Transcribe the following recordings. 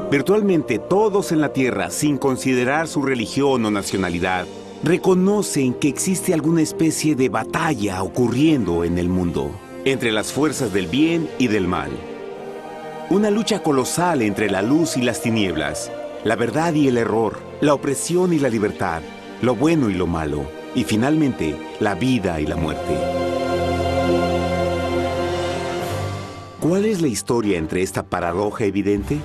Virtualmente todos en la Tierra, sin considerar su religión o nacionalidad, reconocen que existe alguna especie de batalla ocurriendo en el mundo, entre las fuerzas del bien y del mal. Una lucha colosal entre la luz y las tinieblas, la verdad y el error, la opresión y la libertad, lo bueno y lo malo, y finalmente, la vida y la muerte. ¿Cuál es la historia entre esta paradoja evidente?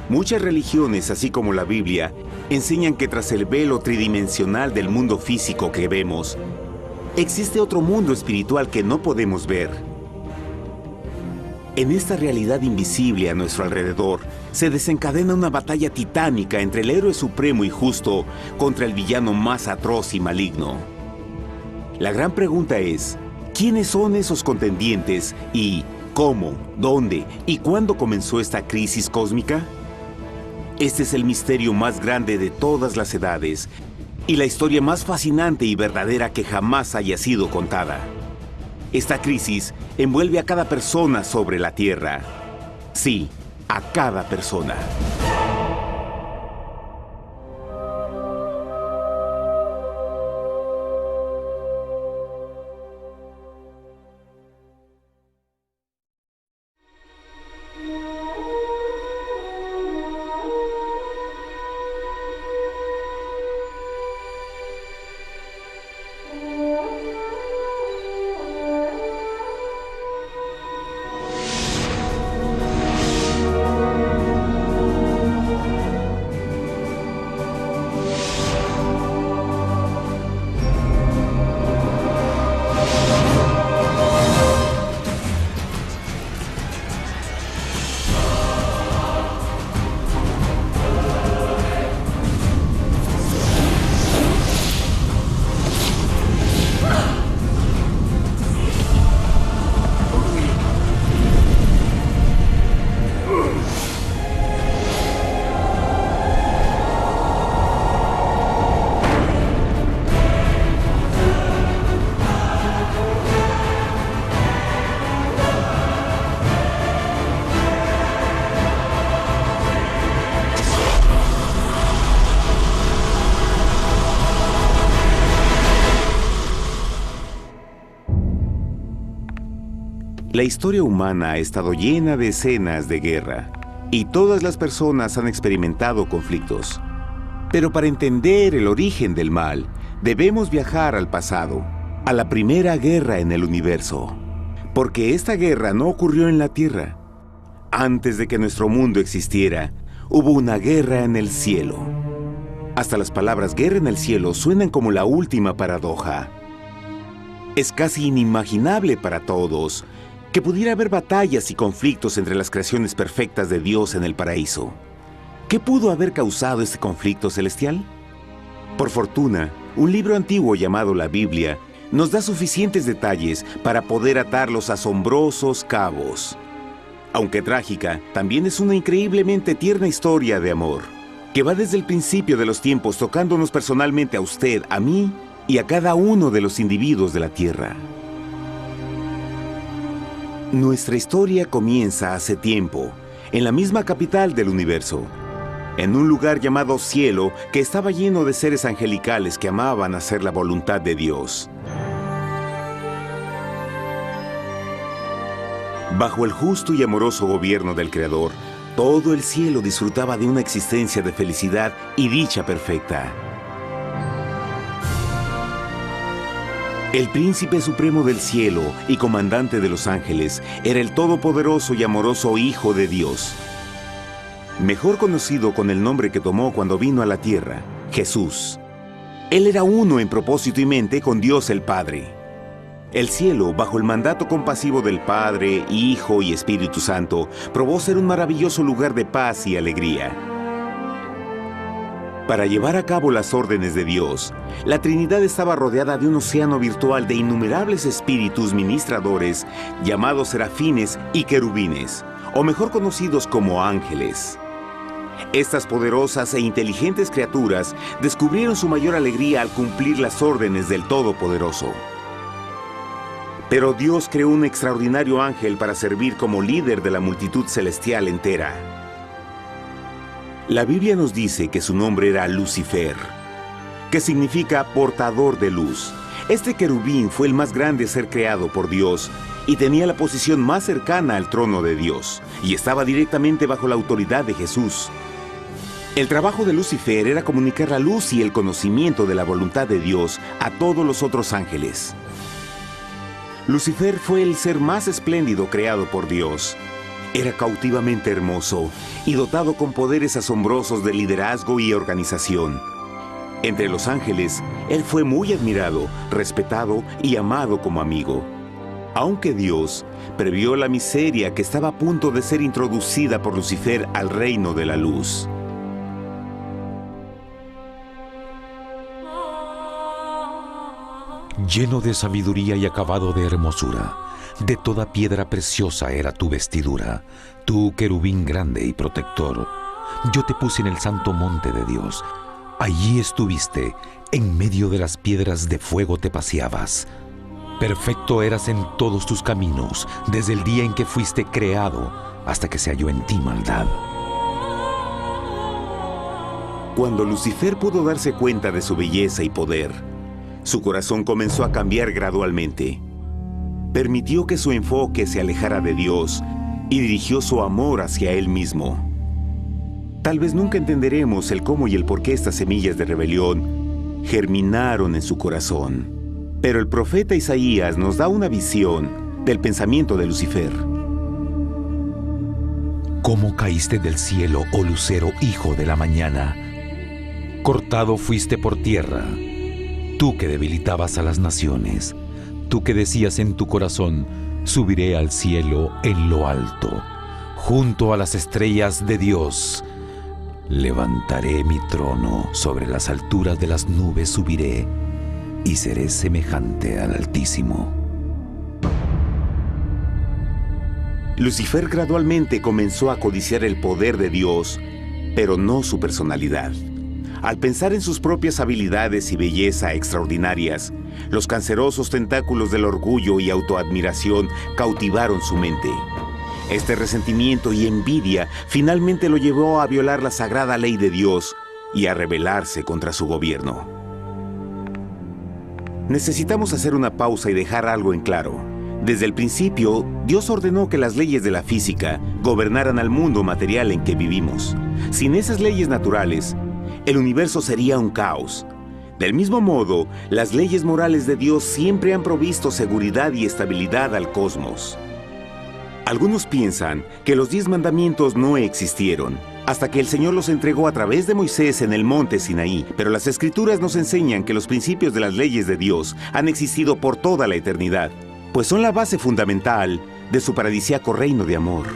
Muchas religiones, así como la Biblia, enseñan que tras el velo tridimensional del mundo físico que vemos, existe otro mundo espiritual que no podemos ver. En esta realidad invisible a nuestro alrededor, se desencadena una batalla titánica entre el héroe supremo y justo contra el villano más atroz y maligno. La gran pregunta es, ¿quiénes son esos contendientes y cómo, dónde y cuándo comenzó esta crisis cósmica? Este es el misterio más grande de todas las edades y la historia más fascinante y verdadera que jamás haya sido contada. Esta crisis envuelve a cada persona sobre la Tierra. Sí, a cada persona. La historia humana ha estado llena de escenas de guerra, y todas las personas han experimentado conflictos. Pero para entender el origen del mal, debemos viajar al pasado, a la primera guerra en el universo. Porque esta guerra no ocurrió en la Tierra. Antes de que nuestro mundo existiera, hubo una guerra en el cielo. Hasta las palabras guerra en el cielo suenan como la última paradoja. Es casi inimaginable para todos que pudiera haber batallas y conflictos entre las creaciones perfectas de Dios en el paraíso. ¿Qué pudo haber causado este conflicto celestial? Por fortuna, un libro antiguo llamado la Biblia nos da suficientes detalles para poder atar los asombrosos cabos. Aunque trágica, también es una increíblemente tierna historia de amor, que va desde el principio de los tiempos tocándonos personalmente a usted, a mí y a cada uno de los individuos de la Tierra. Nuestra historia comienza hace tiempo, en la misma capital del universo, en un lugar llamado Cielo que estaba lleno de seres angelicales que amaban hacer la voluntad de Dios. Bajo el justo y amoroso gobierno del Creador, todo el cielo disfrutaba de una existencia de felicidad y dicha perfecta. El príncipe supremo del cielo y comandante de los ángeles era el todopoderoso y amoroso Hijo de Dios, mejor conocido con el nombre que tomó cuando vino a la tierra, Jesús. Él era uno en propósito y mente con Dios el Padre. El cielo, bajo el mandato compasivo del Padre, Hijo y Espíritu Santo, probó ser un maravilloso lugar de paz y alegría. Para llevar a cabo las órdenes de Dios, la Trinidad estaba rodeada de un océano virtual de innumerables espíritus ministradores llamados serafines y querubines, o mejor conocidos como ángeles. Estas poderosas e inteligentes criaturas descubrieron su mayor alegría al cumplir las órdenes del Todopoderoso. Pero Dios creó un extraordinario ángel para servir como líder de la multitud celestial entera. La Biblia nos dice que su nombre era Lucifer, que significa portador de luz. Este querubín fue el más grande ser creado por Dios y tenía la posición más cercana al trono de Dios, y estaba directamente bajo la autoridad de Jesús. El trabajo de Lucifer era comunicar la luz y el conocimiento de la voluntad de Dios a todos los otros ángeles. Lucifer fue el ser más espléndido creado por Dios. Era cautivamente hermoso y dotado con poderes asombrosos de liderazgo y organización. Entre los ángeles, él fue muy admirado, respetado y amado como amigo. Aunque Dios previó la miseria que estaba a punto de ser introducida por Lucifer al reino de la luz. Lleno de sabiduría y acabado de hermosura, de toda piedra preciosa era tu vestidura, tú querubín grande y protector. Yo te puse en el santo monte de Dios. Allí estuviste, en medio de las piedras de fuego te paseabas. Perfecto eras en todos tus caminos, desde el día en que fuiste creado, hasta que se halló en ti maldad. Cuando Lucifer pudo darse cuenta de su belleza y poder, su corazón comenzó a cambiar gradualmente. Permitió que su enfoque se alejara de Dios y dirigió su amor hacia él mismo. Tal vez nunca entenderemos el cómo y el por qué estas semillas de rebelión germinaron en su corazón. Pero el profeta Isaías nos da una visión del pensamiento de Lucifer. ¿Cómo caíste del cielo, oh lucero, hijo de la mañana? Cortado fuiste por tierra, tú que debilitabas a las naciones, tú que decías en tu corazón, subiré al cielo en lo alto, junto a las estrellas de Dios. Levantaré mi trono, sobre las alturas de las nubes subiré, y seré semejante al Altísimo. Lucifer gradualmente comenzó a codiciar el poder de Dios, pero no su personalidad. Al pensar en sus propias habilidades y belleza extraordinarias, los cancerosos tentáculos del orgullo y autoadmiración cautivaron su mente. Este resentimiento y envidia finalmente lo llevó a violar la sagrada ley de Dios y a rebelarse contra su gobierno. Necesitamos hacer una pausa y dejar algo en claro. Desde el principio, Dios ordenó que las leyes de la física gobernaran al mundo material en que vivimos. Sin esas leyes naturales, el universo sería un caos. Del mismo modo, las leyes morales de Dios siempre han provisto seguridad y estabilidad al cosmos. Algunos piensan que los 10 mandamientos no existieron, hasta que el Señor los entregó a través de Moisés en el monte Sinaí, pero las Escrituras nos enseñan que los principios de las leyes de Dios han existido por toda la eternidad, pues son la base fundamental de su paradisíaco reino de amor.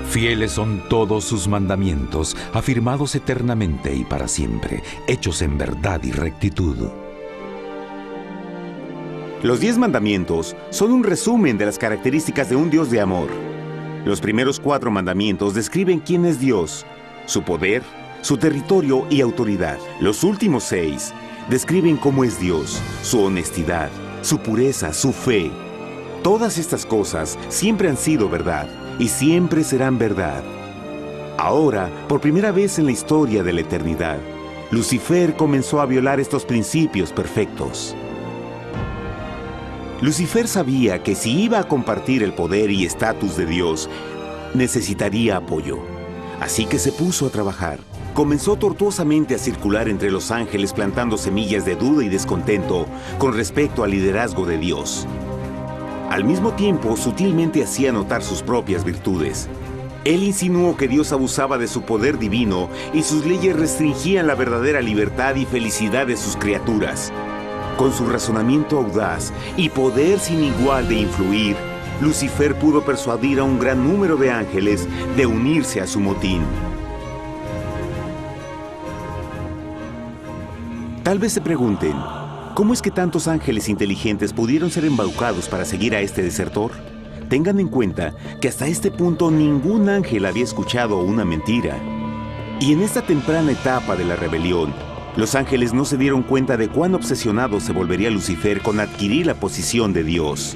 Fieles son todos sus mandamientos, afirmados eternamente y para siempre, hechos en verdad y rectitud. Los 10 mandamientos son un resumen de las características de un Dios de amor. Los primeros 4 mandamientos describen quién es Dios, su poder, su territorio y autoridad. Los últimos 6 describen cómo es Dios, su honestidad, su pureza, su fe. Todas estas cosas siempre han sido verdad y siempre serán verdad. Ahora, por primera vez en la historia de la eternidad, Lucifer comenzó a violar estos principios perfectos. Lucifer sabía que si iba a compartir el poder y estatus de Dios, necesitaría apoyo. Así que se puso a trabajar. Comenzó tortuosamente a circular entre los ángeles plantando semillas de duda y descontento con respecto al liderazgo de Dios. Al mismo tiempo, sutilmente hacía notar sus propias virtudes. Él insinuó que Dios abusaba de su poder divino y sus leyes restringían la verdadera libertad y felicidad de sus criaturas. Con su razonamiento audaz y poder sin igual de influir, Lucifer pudo persuadir a un gran número de ángeles de unirse a su motín. Tal vez se pregunten, ¿cómo es que tantos ángeles inteligentes pudieron ser embaucados para seguir a este desertor? Tengan en cuenta que hasta este punto ningún ángel había escuchado una mentira. Y en esta temprana etapa de la rebelión, los ángeles no se dieron cuenta de cuán obsesionado se volvería Lucifer con adquirir la posición de Dios.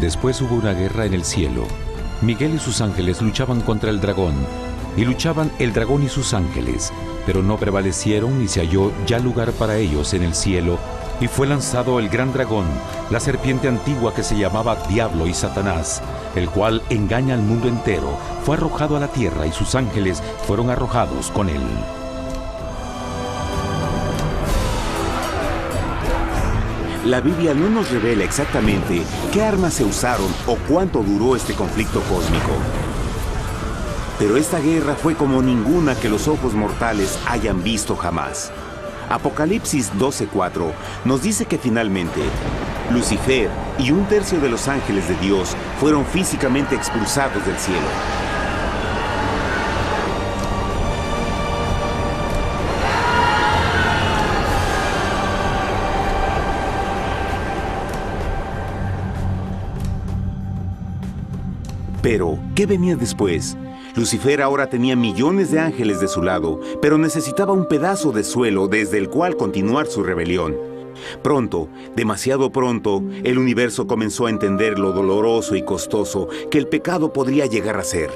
Después hubo una guerra en el cielo. Miguel y sus ángeles luchaban contra el dragón, y luchaban el dragón y sus ángeles, pero no prevalecieron ni se halló ya lugar para ellos en el cielo, y fue lanzado el gran dragón, la serpiente antigua que se llamaba Diablo y Satanás, el cual engaña al mundo entero. Fue arrojado a la tierra y sus ángeles fueron arrojados con él. La Biblia no nos revela exactamente qué armas se usaron o cuánto duró este conflicto cósmico. Pero esta guerra fue como ninguna que los ojos mortales hayan visto jamás. Apocalipsis 12:4 nos dice que finalmente Lucifer y un tercio de los ángeles de Dios fueron físicamente expulsados del cielo. Pero, ¿qué venía después? Lucifer ahora tenía millones de ángeles de su lado, pero necesitaba un pedazo de suelo desde el cual continuar su rebelión. Pronto, demasiado pronto, el universo comenzó a entender lo doloroso y costoso que el pecado podría llegar a ser.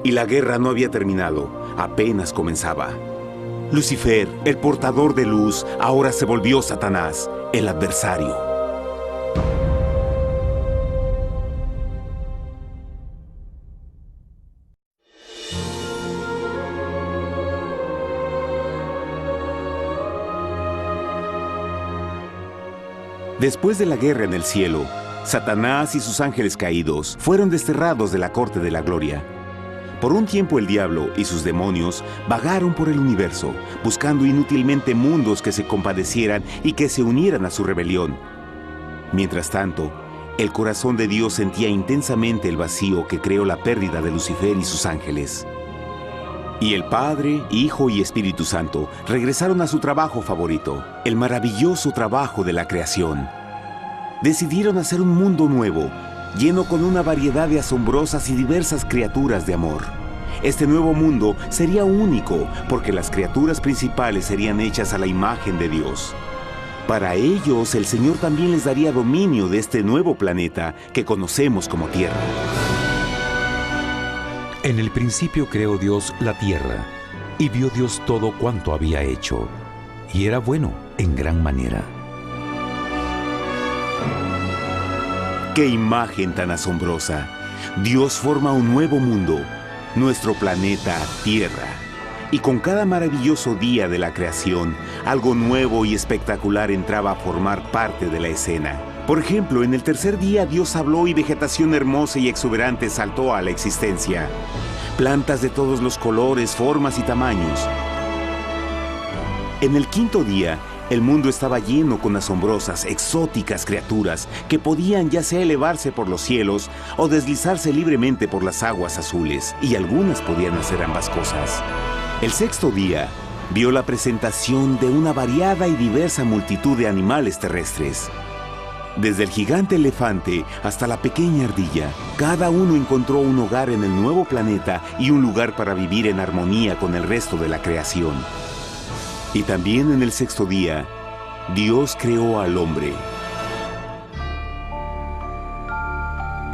Y la guerra no había terminado, apenas comenzaba. Lucifer, el portador de luz, ahora se volvió Satanás, el adversario. Después de la guerra en el cielo, Satanás y sus ángeles caídos fueron desterrados de la corte de la gloria. Por un tiempo el diablo y sus demonios vagaron por el universo, buscando inútilmente mundos que se compadecieran y que se unieran a su rebelión. Mientras tanto, el corazón de Dios sentía intensamente el vacío que creó la pérdida de Lucifer y sus ángeles. Y el Padre, Hijo y Espíritu Santo regresaron a su trabajo favorito, el maravilloso trabajo de la creación. Decidieron hacer un mundo nuevo, lleno con una variedad de asombrosas y diversas criaturas de amor. Este nuevo mundo sería único, porque las criaturas principales serían hechas a la imagen de Dios. Para ellos, el Señor también les daría dominio de este nuevo planeta que conocemos como Tierra. En el principio creó Dios la tierra, y vio Dios todo cuanto había hecho, y era bueno en gran manera. ¡Qué imagen tan asombrosa! Dios forma un nuevo mundo, nuestro planeta Tierra. Y con cada maravilloso día de la creación, algo nuevo y espectacular entraba a formar parte de la escena. Por ejemplo, en el tercer día Dios habló y vegetación hermosa y exuberante saltó a la existencia. Plantas de todos los colores, formas y tamaños. En el quinto día, el mundo estaba lleno con asombrosas, exóticas criaturas que podían ya sea elevarse por los cielos o deslizarse libremente por las aguas azules, y algunas podían hacer ambas cosas. El sexto día vio la presentación de una variada y diversa multitud de animales terrestres. Desde el gigante elefante hasta la pequeña ardilla, cada uno encontró un hogar en el nuevo planeta y un lugar para vivir en armonía con el resto de la creación. Y también en el sexto día, Dios creó al hombre.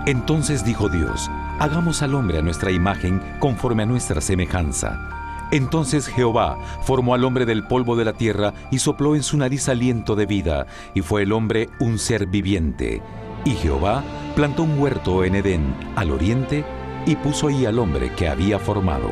Entonces dijo Dios: hagamos al hombre a nuestra imagen, conforme a nuestra semejanza. Entonces Jehová formó al hombre del polvo de la tierra y sopló en su nariz aliento de vida, y fue el hombre un ser viviente. Y Jehová plantó un huerto en Edén, al oriente, y puso ahí al hombre que había formado.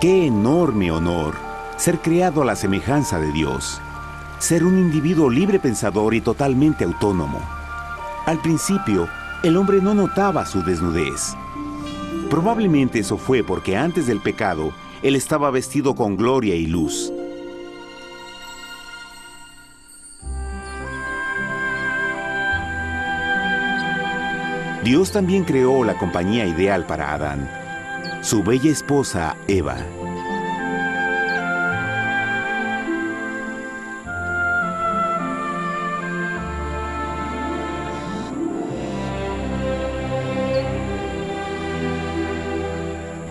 ¡Qué enorme honor! Ser creado a la semejanza de Dios. Ser un individuo libre pensador y totalmente autónomo. Al principio, el hombre no notaba su desnudez. Probablemente eso fue porque antes del pecado, él estaba vestido con gloria y luz. Dios también creó la compañía ideal para Adán, su bella esposa Eva.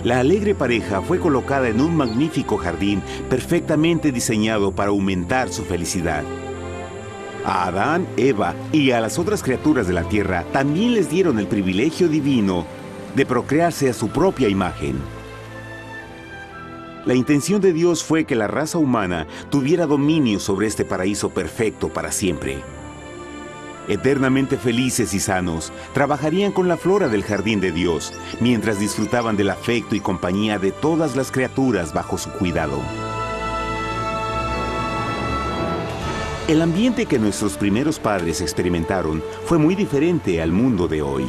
La alegre pareja fue colocada en un magnífico jardín perfectamente diseñado para aumentar su felicidad. A Adán, Eva y a las otras criaturas de la tierra también les dieron el privilegio divino de procrearse a su propia imagen. La intención de Dios fue que la raza humana tuviera dominio sobre este paraíso perfecto para siempre. Eternamente felices y sanos, trabajarían con la flora del jardín de Dios, mientras disfrutaban del afecto y compañía de todas las criaturas bajo su cuidado. El ambiente que nuestros primeros padres experimentaron fue muy diferente al mundo de hoy.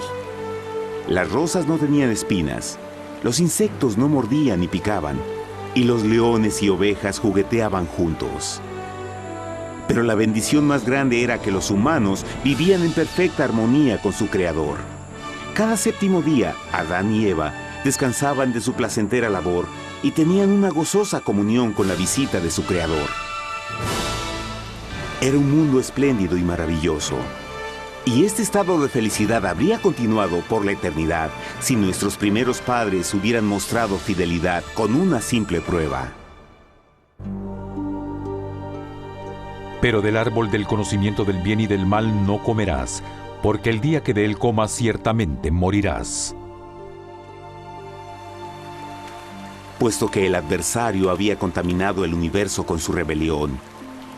Las rosas no tenían espinas, los insectos no mordían ni picaban, y los leones y ovejas jugueteaban juntos. Pero la bendición más grande era que los humanos vivían en perfecta armonía con su Creador. Cada séptimo día, Adán y Eva descansaban de su placentera labor y tenían una gozosa comunión con la visita de su Creador. Era un mundo espléndido y maravilloso. Y este estado de felicidad habría continuado por la eternidad si nuestros primeros padres hubieran mostrado fidelidad con una simple prueba. Pero del árbol del conocimiento del bien y del mal no comerás, porque el día que de él comas ciertamente morirás. Puesto que el adversario había contaminado el universo con su rebelión,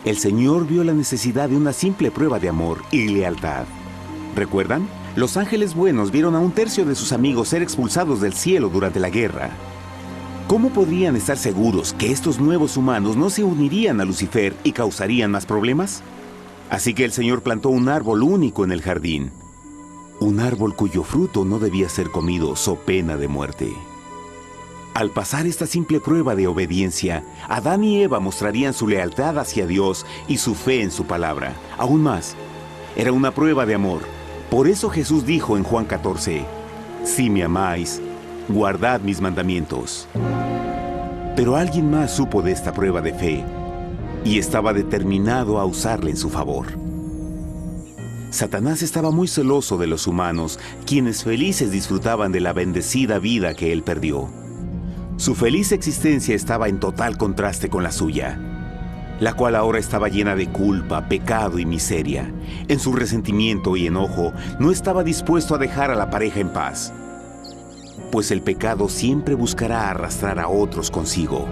el Señor vio la necesidad de una simple prueba de amor y lealtad. ¿Recuerdan? Los ángeles buenos vieron a un tercio de sus amigos ser expulsados del cielo durante la guerra. ¿Cómo podrían estar seguros que estos nuevos humanos no se unirían a Lucifer y causarían más problemas? Así que el Señor plantó un árbol único en el jardín. Un árbol cuyo fruto no debía ser comido so pena de muerte. Al pasar esta simple prueba de obediencia, Adán y Eva mostrarían su lealtad hacia Dios y su fe en su palabra. Aún más, era una prueba de amor. Por eso Jesús dijo en Juan 14, «Si me amáis, guardad mis mandamientos». Pero alguien más supo de esta prueba de fe y estaba determinado a usarla en su favor. Satanás estaba muy celoso de los humanos, quienes felices disfrutaban de la bendecida vida que él perdió. Su feliz existencia estaba en total contraste con la suya, la cual ahora estaba llena de culpa, pecado y miseria. En su resentimiento y enojo, no estaba dispuesto a dejar a la pareja en paz, pues el pecado siempre buscará arrastrar a otros consigo.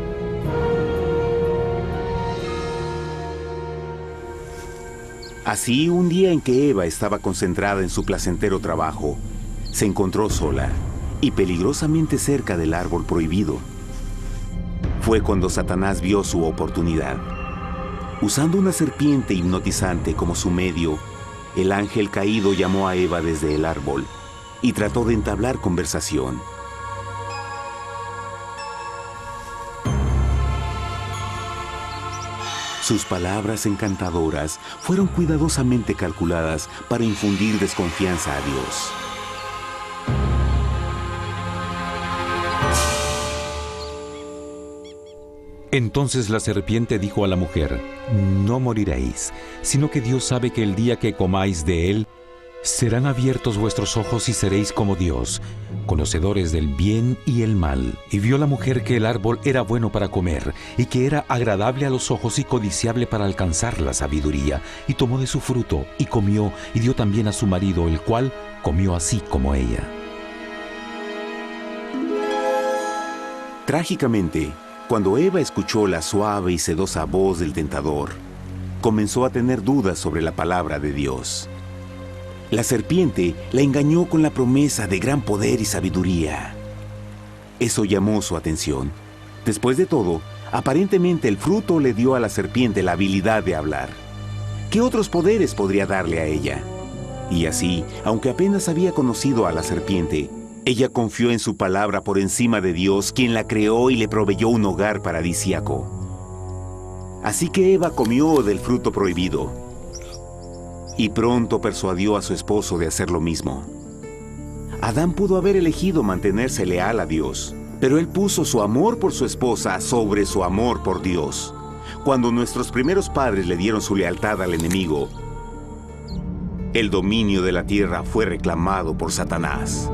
Así, un día en que Eva estaba concentrada en su placentero trabajo, se encontró sola y peligrosamente cerca del árbol prohibido. Fue cuando Satanás vio su oportunidad. Usando una serpiente hipnotizante como su medio, el ángel caído llamó a Eva desde el árbol y trató de entablar conversación. Sus palabras encantadoras fueron cuidadosamente calculadas para infundir desconfianza a Dios. Entonces la serpiente dijo a la mujer, «No moriréis, sino que Dios sabe que el día que comáis de él, serán abiertos vuestros ojos y seréis como Dios, conocedores del bien y el mal». Y vio la mujer que el árbol era bueno para comer, y que era agradable a los ojos y codiciable para alcanzar la sabiduría, y tomó de su fruto, y comió, y dio también a su marido, el cual comió así como ella. Trágicamente, cuando Eva escuchó la suave y sedosa voz del tentador, comenzó a tener dudas sobre la palabra de Dios. La serpiente la engañó con la promesa de gran poder y sabiduría. Eso llamó su atención. Después de todo, aparentemente el fruto le dio a la serpiente la habilidad de hablar. ¿Qué otros poderes podría darle a ella? Y así, aunque apenas había conocido a la serpiente, ella confió en su palabra por encima de Dios, quien la creó y le proveyó un hogar paradisíaco. Así que Eva comió del fruto prohibido y pronto persuadió a su esposo de hacer lo mismo. Adán pudo haber elegido mantenerse leal a Dios, pero él puso su amor por su esposa sobre su amor por Dios. Cuando nuestros primeros padres le dieron su lealtad al enemigo, el dominio de la tierra fue reclamado por Satanás.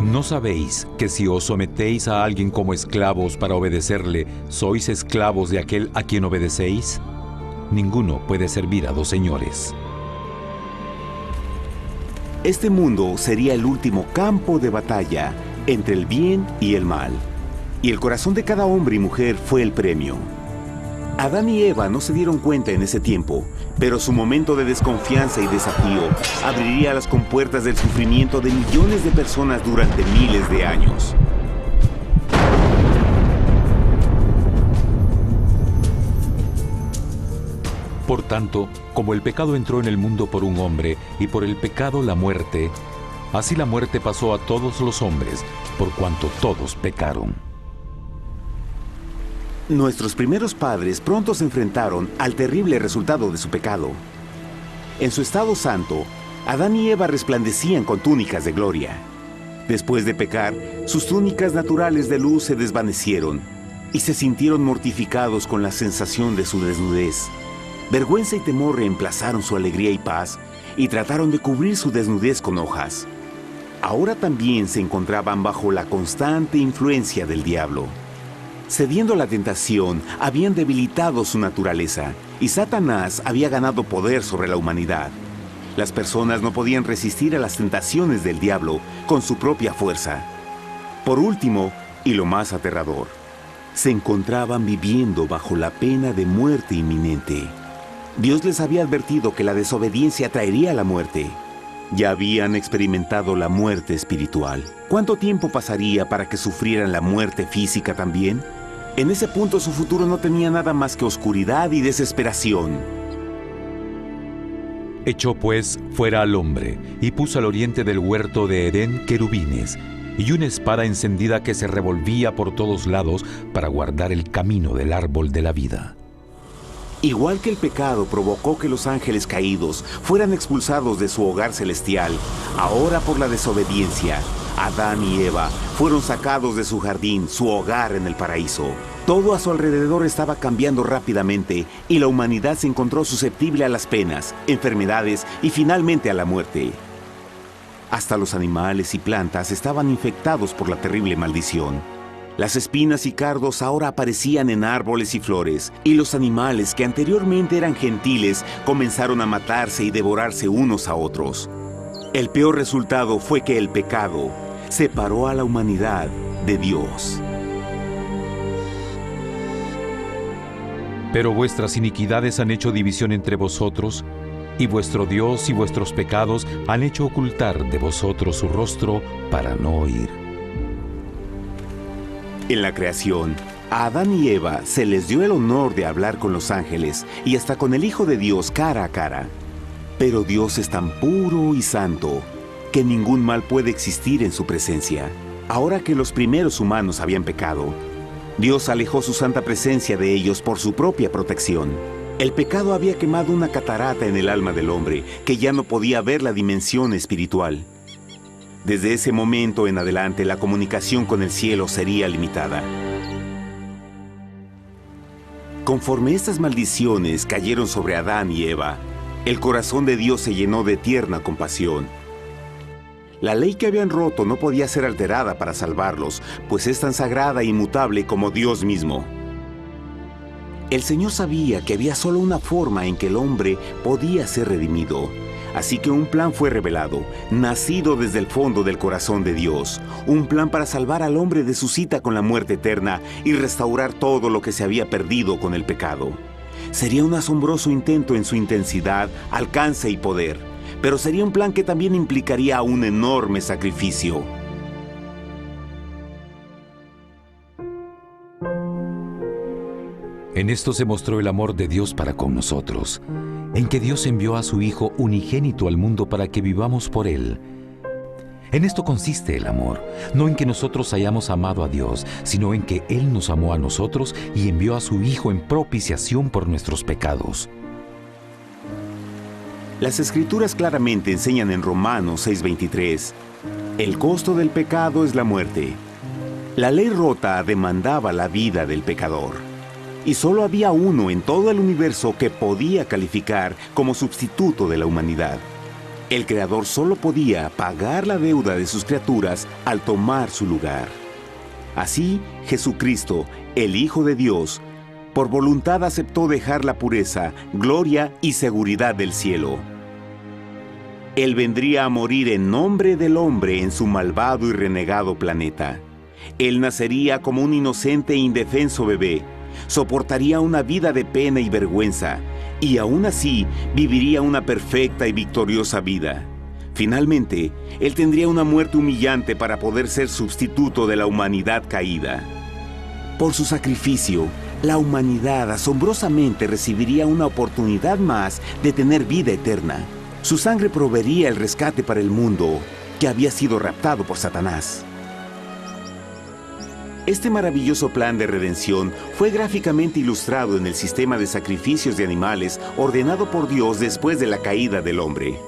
¿No sabéis que si os sometéis a alguien como esclavos para obedecerle, sois esclavos de aquel a quien obedecéis? Ninguno puede servir a dos señores. Este mundo sería el último campo de batalla entre el bien y el mal. Y el corazón de cada hombre y mujer fue el premio. Adán y Eva no se dieron cuenta en ese tiempo, pero su momento de desconfianza y desafío abriría las compuertas del sufrimiento de millones de personas durante miles de años. Por tanto, como el pecado entró en el mundo por un hombre, y por el pecado la muerte, así la muerte pasó a todos los hombres, por cuanto todos pecaron. Nuestros primeros padres pronto se enfrentaron al terrible resultado de su pecado. En su estado santo, Adán y Eva resplandecían con túnicas de gloria. Después de pecar, sus túnicas naturales de luz se desvanecieron y se sintieron mortificados con la sensación de su desnudez. Vergüenza y temor reemplazaron su alegría y paz y trataron de cubrir su desnudez con hojas. Ahora también se encontraban bajo la constante influencia del diablo. Cediendo a la tentación, habían debilitado su naturaleza y Satanás había ganado poder sobre la humanidad. Las personas no podían resistir a las tentaciones del diablo con su propia fuerza. Por último, y lo más aterrador, se encontraban viviendo bajo la pena de muerte inminente. Dios les había advertido que la desobediencia traería la muerte. Ya habían experimentado la muerte espiritual. ¿Cuánto tiempo pasaría para que sufrieran la muerte física también? En ese punto su futuro no tenía nada más que oscuridad y desesperación. Echó pues fuera al hombre, y puso al oriente del huerto de Edén querubines, y una espada encendida que se revolvía por todos lados para guardar el camino del árbol de la vida. Igual que el pecado provocó que los ángeles caídos fueran expulsados de su hogar celestial, ahora por la desobediencia, Adán y Eva fueron sacados de su jardín, su hogar en el paraíso. Todo a su alrededor estaba cambiando rápidamente y la humanidad se encontró susceptible a las penas, enfermedades y finalmente a la muerte. Hasta los animales y plantas estaban infectados por la terrible maldición. Las espinas y cardos ahora aparecían en árboles y flores, y los animales que anteriormente eran gentiles comenzaron a matarse y devorarse unos a otros. El peor resultado fue que el pecado separó a la humanidad de Dios. Pero vuestras iniquidades han hecho división entre vosotros, y vuestro Dios y vuestros pecados han hecho ocultar de vosotros su rostro para no oír. En la creación, a Adán y Eva se les dio el honor de hablar con los ángeles y hasta con el Hijo de Dios cara a cara. Pero Dios es tan puro y santo que ningún mal puede existir en su presencia. Ahora que los primeros humanos habían pecado, Dios alejó su santa presencia de ellos por su propia protección. El pecado había quemado una catarata en el alma del hombre que ya no podía ver la dimensión espiritual. Desde ese momento en adelante, la comunicación con el cielo sería limitada. Conforme estas maldiciones cayeron sobre Adán y Eva, el corazón de Dios se llenó de tierna compasión. La ley que habían roto no podía ser alterada para salvarlos, pues es tan sagrada e inmutable como Dios mismo. El Señor sabía que había solo una forma en que el hombre podía ser redimido. Así que un plan fue revelado, nacido desde el fondo del corazón de Dios. Un plan para salvar al hombre de su cita con la muerte eterna y restaurar todo lo que se había perdido con el pecado. Sería un asombroso intento en su intensidad, alcance y poder, pero sería un plan que también implicaría un enorme sacrificio. En esto se mostró el amor de Dios para con nosotros, en que Dios envió a su Hijo unigénito al mundo para que vivamos por Él. En esto consiste el amor, no en que nosotros hayamos amado a Dios, sino en que Él nos amó a nosotros y envió a su Hijo en propiciación por nuestros pecados. Las Escrituras claramente enseñan en Romanos 6:23, el costo del pecado es la muerte. La ley rota demandaba la vida del pecador. Y solo había uno en todo el universo que podía calificar como sustituto de la humanidad. El Creador solo podía pagar la deuda de sus criaturas al tomar su lugar. Así, Jesucristo, el Hijo de Dios, por voluntad aceptó dejar la pureza, gloria y seguridad del cielo. Él vendría a morir en nombre del hombre en su malvado y renegado planeta. Él nacería como un inocente e indefenso bebé, soportaría una vida de pena y vergüenza, y aún así viviría una perfecta y victoriosa vida. Finalmente, Él tendría una muerte humillante para poder ser sustituto de la humanidad caída. Por su sacrificio, la humanidad asombrosamente recibiría una oportunidad más de tener vida eterna. Su sangre proveería el rescate para el mundo que había sido raptado por Satanás. Este maravilloso plan de redención fue gráficamente ilustrado en el sistema de sacrificios de animales ordenado por Dios después de la caída del hombre.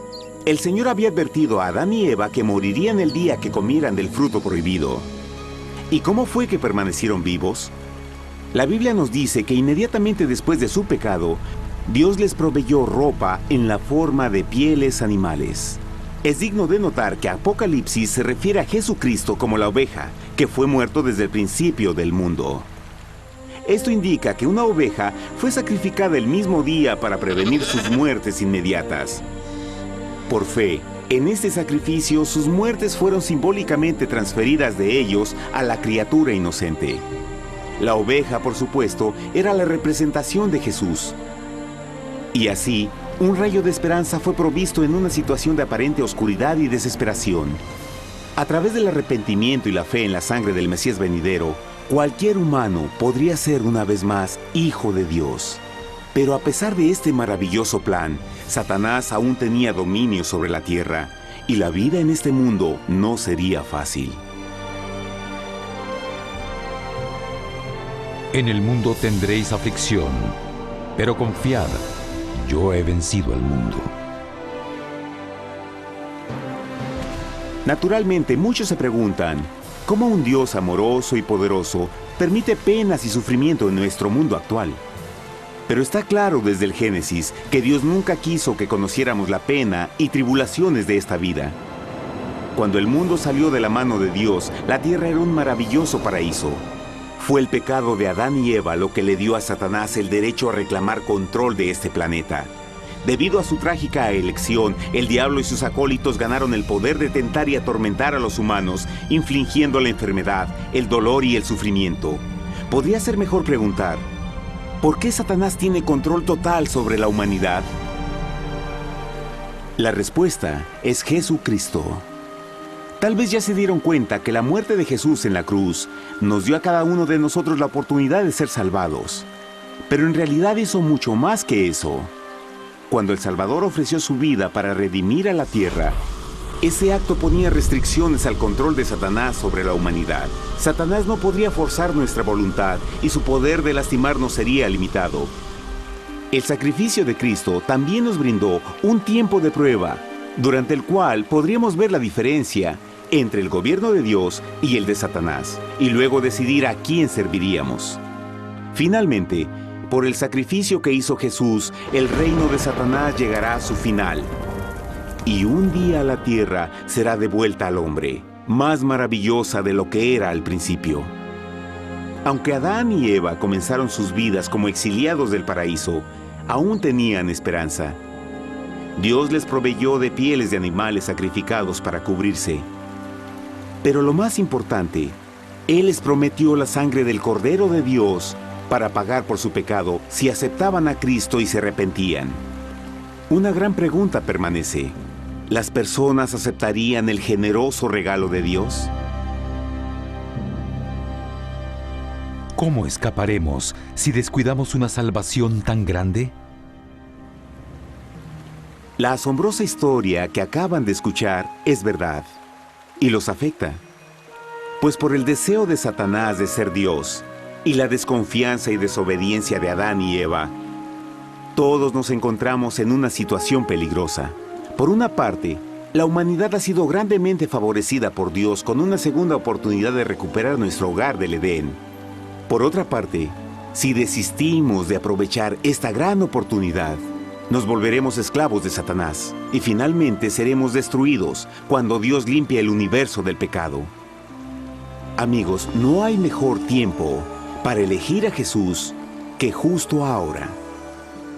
El Señor había advertido a Adán y Eva que morirían el día que comieran del fruto prohibido. ¿Y cómo fue que permanecieron vivos? La Biblia nos dice que inmediatamente después de su pecado, Dios les proveyó ropa en la forma de pieles animales. Es digno de notar que Apocalipsis se refiere a Jesucristo como la oveja, que fue muerto desde el principio del mundo. Esto indica que una oveja fue sacrificada el mismo día para prevenir sus muertes inmediatas. Por fe, en este sacrificio sus muertes fueron simbólicamente transferidas de ellos a la criatura inocente. La oveja, por supuesto, era la representación de Jesús. Y así, un rayo de esperanza fue provisto en una situación de aparente oscuridad y desesperación. A través del arrepentimiento y la fe en la sangre del Mesías venidero, cualquier humano podría ser una vez más hijo de Dios. Pero a pesar de este maravilloso plan, Satanás aún tenía dominio sobre la tierra, y la vida en este mundo no sería fácil. En el mundo tendréis aflicción, pero confiad, yo he vencido al mundo. Naturalmente, muchos se preguntan, ¿cómo un Dios amoroso y poderoso permite penas y sufrimiento en nuestro mundo actual? Pero está claro desde el Génesis que Dios nunca quiso que conociéramos la pena y tribulaciones de esta vida. Cuando el mundo salió de la mano de Dios, la tierra era un maravilloso paraíso. Fue el pecado de Adán y Eva lo que le dio a Satanás el derecho a reclamar control de este planeta. Debido a su trágica elección, el diablo y sus acólitos ganaron el poder de tentar y atormentar a los humanos, infligiendo la enfermedad, el dolor y el sufrimiento. Podría ser mejor preguntar, ¿por qué Satanás tiene control total sobre la humanidad? La respuesta es Jesucristo. Tal vez ya se dieron cuenta que la muerte de Jesús en la cruz nos dio a cada uno de nosotros la oportunidad de ser salvados. Pero en realidad hizo mucho más que eso. Cuando el Salvador ofreció su vida para redimir a la tierra, ese acto ponía restricciones al control de Satanás sobre la humanidad. Satanás no podría forzar nuestra voluntad y su poder de lastimarnos sería limitado. El sacrificio de Cristo también nos brindó un tiempo de prueba, durante el cual podríamos ver la diferencia entre el gobierno de Dios y el de Satanás, y luego decidir a quién serviríamos. Finalmente, por el sacrificio que hizo Jesús, el reino de Satanás llegará a su final. Y un día la tierra será devuelta al hombre, más maravillosa de lo que era al principio. Aunque Adán y Eva comenzaron sus vidas como exiliados del paraíso, aún tenían esperanza. Dios les proveyó de pieles de animales sacrificados para cubrirse. Pero lo más importante, Él les prometió la sangre del Cordero de Dios para pagar por su pecado si aceptaban a Cristo y se arrepentían. Una gran pregunta permanece. ¿Las personas aceptarían el generoso regalo de Dios? ¿Cómo escaparemos si descuidamos una salvación tan grande? La asombrosa historia que acaban de escuchar es verdad y los afecta. Pues por el deseo de Satanás de ser Dios y la desconfianza y desobediencia de Adán y Eva, todos nos encontramos en una situación peligrosa. Por una parte, la humanidad ha sido grandemente favorecida por Dios con una segunda oportunidad de recuperar nuestro hogar del Edén. Por otra parte, si desistimos de aprovechar esta gran oportunidad, nos volveremos esclavos de Satanás y finalmente seremos destruidos cuando Dios limpie el universo del pecado. Amigos, no hay mejor tiempo para elegir a Jesús que justo ahora.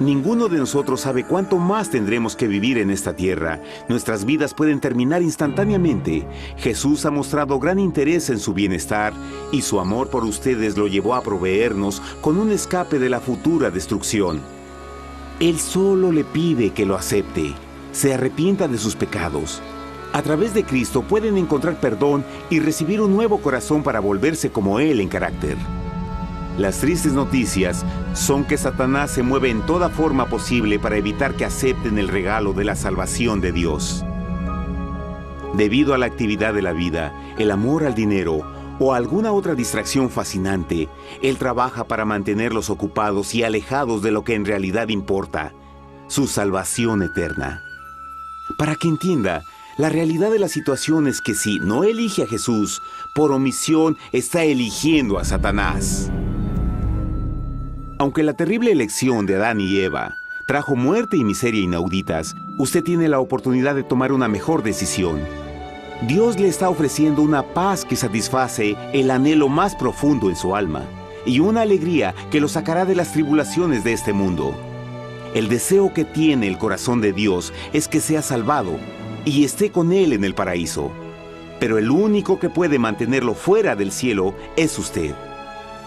Ninguno de nosotros sabe cuánto más tendremos que vivir en esta tierra. Nuestras vidas pueden terminar instantáneamente. Jesús ha mostrado gran interés en su bienestar y su amor por ustedes lo llevó a proveernos con un escape de la futura destrucción. Él solo le pide que lo acepte, se arrepienta de sus pecados. A través de Cristo pueden encontrar perdón y recibir un nuevo corazón para volverse como Él en carácter. Las tristes noticias son que Satanás se mueve en toda forma posible para evitar que acepten el regalo de la salvación de Dios. Debido a la actividad de la vida, el amor al dinero o alguna otra distracción fascinante, Él trabaja para mantenerlos ocupados y alejados de lo que en realidad importa, su salvación eterna. Para que entienda, la realidad de la situación es que si no elige a Jesús, por omisión está eligiendo a Satanás. Aunque la terrible elección de Adán y Eva trajo muerte y miseria inauditas, usted tiene la oportunidad de tomar una mejor decisión. Dios le está ofreciendo una paz que satisface el anhelo más profundo en su alma y una alegría que lo sacará de las tribulaciones de este mundo. El deseo que tiene el corazón de Dios es que sea salvado y esté con Él en el paraíso. Pero el único que puede mantenerlo fuera del cielo es usted.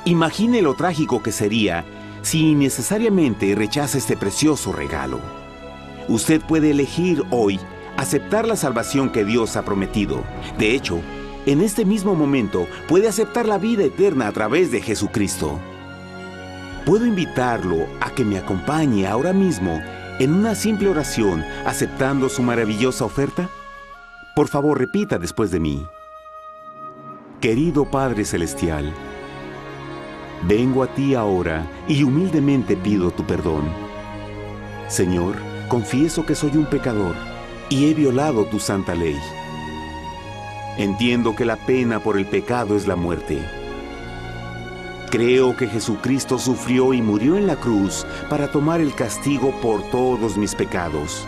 Imagine lo trágico que sería si innecesariamente rechaza este precioso regalo. Usted puede elegir hoy aceptar la salvación que Dios ha prometido. De hecho, en este mismo momento puede aceptar la vida eterna a través de Jesucristo. ¿Puedo invitarlo a que me acompañe ahora mismo en una simple oración aceptando su maravillosa oferta? Por favor, repita después de mí. Querido Padre Celestial, vengo a ti ahora y humildemente pido tu perdón. Señor, confieso que soy un pecador y he violado tu santa ley. Entiendo que la pena por el pecado es la muerte. Creo que Jesucristo sufrió y murió en la cruz para tomar el castigo por todos mis pecados.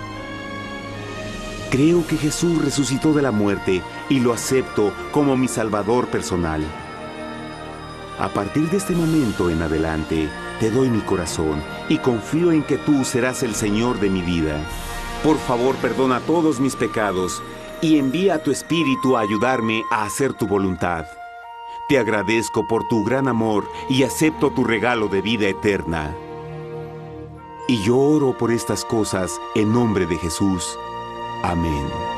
Creo que Jesús resucitó de la muerte y lo acepto como mi Salvador personal. A partir de este momento en adelante, te doy mi corazón y confío en que tú serás el Señor de mi vida. Por favor, perdona todos mis pecados y envía a tu Espíritu a ayudarme a hacer tu voluntad. Te agradezco por tu gran amor y acepto tu regalo de vida eterna. Y yo oro por estas cosas en nombre de Jesús. Amén.